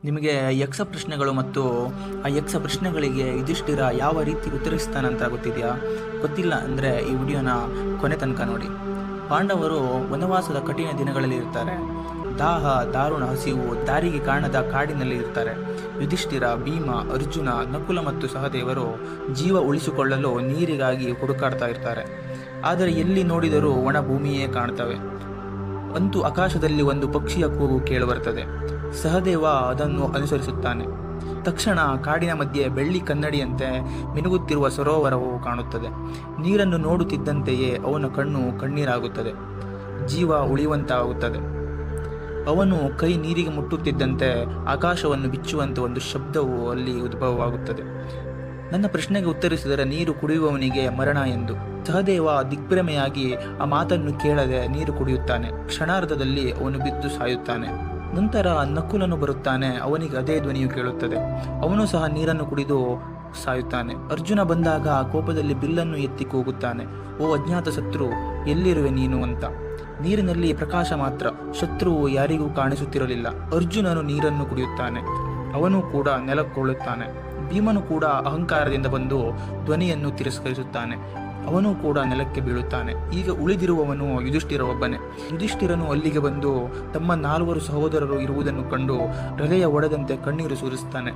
ನಿಮಗೆ ಯಕ್ಷ ಪ್ರಶ್ನೆಗಳು ಮತ್ತು ಆ ಯಕ್ಷ ಪ್ರಶ್ನೆಗಳಿಗೆ ಯುಧಿಷ್ಠಿರ ಯಾವ ರೀತಿ ಉತ್ತರಿಸ್ತಾನಂತ ಗೊತ್ತಿದೆಯಾ? ಗೊತ್ತಿಲ್ಲ ಅಂದರೆ ಈ ವಿಡಿಯೋನ ಕೊನೆ ತನಕ ನೋಡಿ. ಪಾಂಡವರು ವನವಾಸದ ಕಠಿಣ ದಿನಗಳಲ್ಲಿ ಇರ್ತಾರೆ. ದಾಹ, ದಾರುಣ ಹಸಿವು, ದಾರಿಗೆ ಕಾಣದ ಕಾಡಿನಲ್ಲಿ ಇರ್ತಾರೆ. ಯುಧಿಷ್ಠಿರ, ಭೀಮ, ಅರ್ಜುನ, ನಕುಲ ಮತ್ತು ಸಹದೇವರು ಜೀವ ಉಳಿಸಿಕೊಳ್ಳಲು ನೀರಿಗಾಗಿ ಹುಡುಕಾಡ್ತಾ ಇರ್ತಾರೆ. ಆದರೆ ಎಲ್ಲಿ ನೋಡಿದರೂ ಒಣ ಭೂಮಿಯೇ ಕಾಣ್ತವೆ. ಅಂತೂ ಆಕಾಶದಲ್ಲಿ ಒಂದು ಪಕ್ಷಿಯ ಕೂಗು ಕೇಳಿಬರ್ತದೆ. ಸಹದೇವ ಅದನ್ನು ಅನುಸರಿಸುತ್ತಾನೆ. ತಕ್ಷಣ ಕಾಡಿನ ಮಧ್ಯೆ ಬೆಳ್ಳಿ ಕನ್ನಡಿಯಂತೆ ಮಿನುಗುತ್ತಿರುವ ಸರೋವರವು ಕಾಣುತ್ತದೆ. ನೀರನ್ನು ನೋಡುತ್ತಿದ್ದಂತೆಯೇ ಅವನ ಕಣ್ಣು ಕಣ್ಣೀರಾಗುತ್ತದೆ. ಜೀವ ಉಳಿಯುವಂತಾಗುತ್ತದೆ. ಅವನು ಕೈ ನೀರಿಗೆ ಮುಟ್ಟುತ್ತಿದ್ದಂತೆ ಆಕಾಶವನ್ನು ಬಿಚ್ಚುವಂತೆ ಒಂದು ಶಬ್ದವು ಅಲ್ಲಿ ಉದ್ಭವವಾಗುತ್ತದೆ. ನನ್ನ ಪ್ರಶ್ನೆಗೆ ಉತ್ತರಿಸಿದರೆ ನೀರು ಕುಡಿಯುವವನಿಗೆ ಮರಣ ಎಂದು. ಸಹದೇವ ದಿಗ್ಭ್ರಮೆಯಾಗಿ ಆ ಮಾತನ್ನು ಕೇಳದೆ ನೀರು ಕುಡಿಯುತ್ತಾನೆ. ಕ್ಷಣಾರ್ಧದಲ್ಲಿ ಅವನು ಬಿದ್ದು ಸಾಯುತ್ತಾನೆ. ನಂತರ ನಕುಲನು ಬರುತ್ತಾನೆ. ಅವನಿಗೆ ಅದೇ ಧ್ವನಿಯು ಕೇಳುತ್ತದೆ. ಅವನು ಸಹ ನೀರನ್ನು ಕುಡಿದು ಸಾಯುತ್ತಾನೆ. ಅರ್ಜುನ ಬಂದಾಗ ಕೋಪದಲ್ಲಿ ಬಿಲ್ಲನ್ನು ಎತ್ತಿ ಕೂಗುತ್ತಾನೆ, ಓ ಅಜ್ಞಾತ ಶತ್ರು, ಎಲ್ಲಿರುವೆ ನೀನು ಅಂತ. ನೀರಿನಲ್ಲಿ ಪ್ರಕಾಶ ಮಾತ್ರ. ಶತ್ರುವು ಯಾರಿಗೂ ಕಾಣಿಸುತ್ತಿರಲಿಲ್ಲ. ಅರ್ಜುನನು ನೀರನ್ನು ಕುಡಿಯುತ್ತಾನೆ. ಅವನು ಕೂಡ ನೆಲಕ್ಕೊಳ್ಳುತ್ತಾನೆ. ಭೀಮನು ಕೂಡ ಅಹಂಕಾರದಿಂದ ಬಂದು ಧ್ವನಿಯನ್ನು ತಿರಸ್ಕರಿಸುತ್ತಾನೆ. ಅವನು ಕೂಡ ನೆಲಕ್ಕೆ ಬೀಳುತ್ತಾನೆ. ಈಗ ಉಳಿದಿರುವವನು ಯುಧಿಷ್ಠಿರ ಒಬ್ಬನೇ. ಯುಧಿಷ್ಠಿರನು ಅಲ್ಲಿಗೆ ಬಂದು ತಮ್ಮ 4 ಸಹೋದರರು ಇರುವುದನ್ನು ಕಂಡು ಹೃದಯ ಒಡೆದಂತೆ ಕಣ್ಣೀರು ಸುರಿಸುತ್ತಾನೆ.